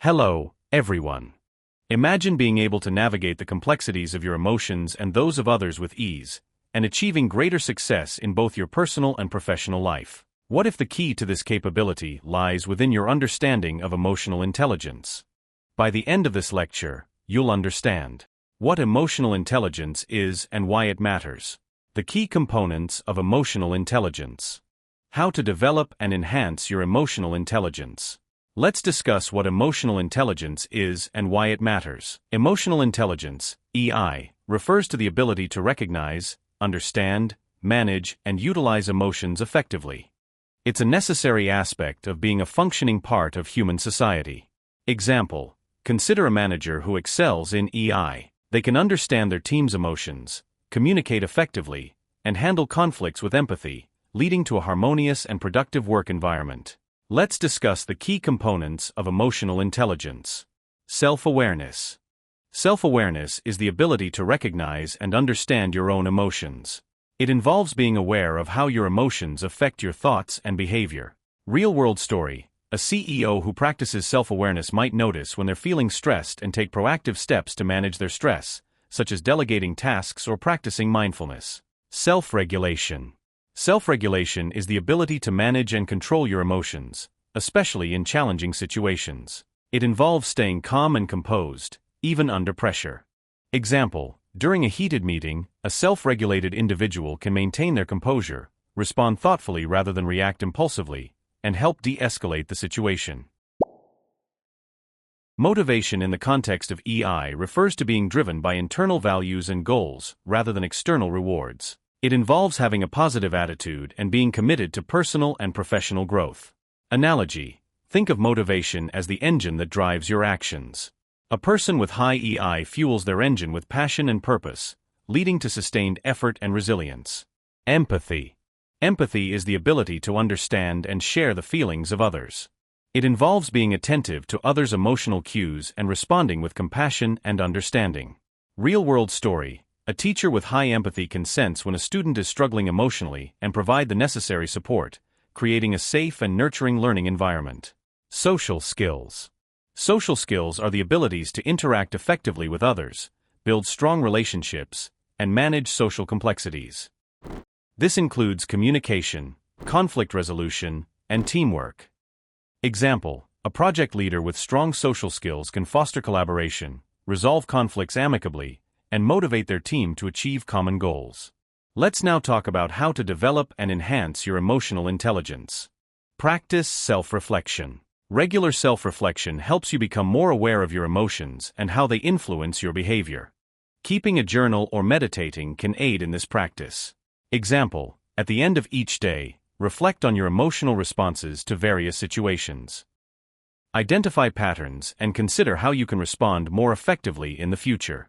Hello, everyone. Imagine being able to navigate the complexities of your emotions and those of others with ease, and achieving greater success in both your personal and professional life. What if the key to this capability lies within your understanding of emotional intelligence? By the end of this lecture, you'll understand what emotional intelligence is and why it matters, the key components of emotional intelligence, how to develop and enhance your emotional intelligence. Let's discuss what emotional intelligence is and why it matters. Emotional intelligence, EI, refers to the ability to recognize, understand, manage, and utilize emotions effectively. It's a necessary aspect of being a functioning part of human society. Example: consider a manager who excels in EI. They can understand their team's emotions, communicate effectively, and handle conflicts with empathy, leading to a harmonious and productive work environment. Let's discuss the key components of emotional intelligence. Self-awareness. Self-awareness is the ability to recognize and understand your own emotions. It involves being aware of how your emotions affect your thoughts and behavior. Real-world story: a CEO who practices self-awareness might notice when they're feeling stressed and take proactive steps to manage their stress, such as delegating tasks or practicing mindfulness. Self-regulation. Self-regulation is the ability to manage and control your emotions, especially in challenging situations. It involves staying calm and composed, even under pressure. Example: during a heated meeting, a self-regulated individual can maintain their composure, respond thoughtfully rather than react impulsively, and help de-escalate the situation. Motivation in the context of EI refers to being driven by internal values and goals, rather than external rewards. It involves having a positive attitude and being committed to personal and professional growth. Analogy: think of motivation as the engine that drives your actions. A person with high EI fuels their engine with passion and purpose, leading to sustained effort and resilience. Empathy. Empathy is the ability to understand and share the feelings of others. It involves being attentive to others' emotional cues and responding with compassion and understanding. Real-world story: a teacher with high empathy can sense when a student is struggling emotionally and provide the necessary support, creating a safe and nurturing learning environment. Social skills. Social skills are the abilities to interact effectively with others, build strong relationships, and manage social complexities. This includes communication, conflict resolution, and teamwork. Example: a project leader with strong social skills can foster collaboration, resolve conflicts amicably, and motivate their team to achieve common goals. Let's now talk about how to develop and enhance your emotional intelligence. Practice self-reflection. Regular self-reflection helps you become more aware of your emotions and how they influence your behavior. Keeping a journal or meditating can aid in this practice. Example: at the end of each day, reflect on your emotional responses to various situations. Identify patterns and consider how you can respond more effectively in the future.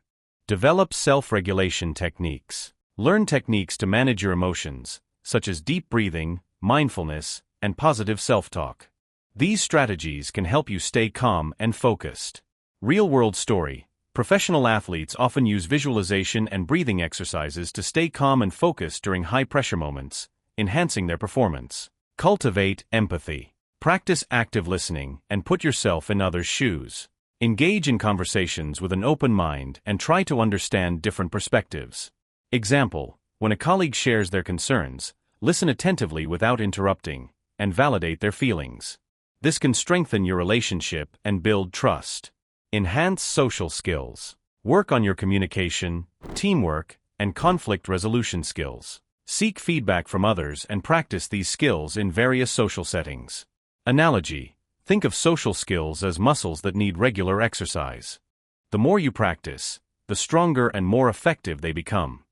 Develop self-regulation techniques. Learn techniques to manage your emotions, such as deep breathing, mindfulness, and positive self-talk. These strategies can help you stay calm and focused. Real-world story: professional athletes often use visualization and breathing exercises to stay calm and focused during high-pressure moments, enhancing their performance. Cultivate empathy. Practice active listening and put yourself in others' shoes. Engage in conversations with an open mind and try to understand different perspectives. Example: when a colleague shares their concerns, listen attentively without interrupting, and validate their feelings. This can strengthen your relationship and build trust. Enhance social skills. Work on your communication, teamwork, and conflict resolution skills. Seek feedback from others and practice these skills in various social settings. Analogy: think of social skills as muscles that need regular exercise. The more you practice, the stronger and more effective they become.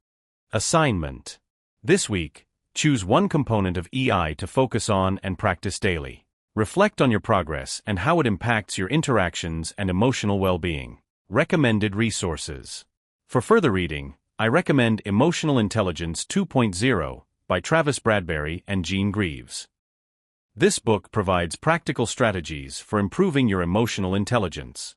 Assignment. This week, choose one component of EI to focus on and practice daily. Reflect on your progress and how it impacts your interactions and emotional well-being. Recommended resources. For further reading, I recommend Emotional Intelligence 2.0 by Travis Bradberry and Gene Greaves. This book provides practical strategies for improving your emotional intelligence.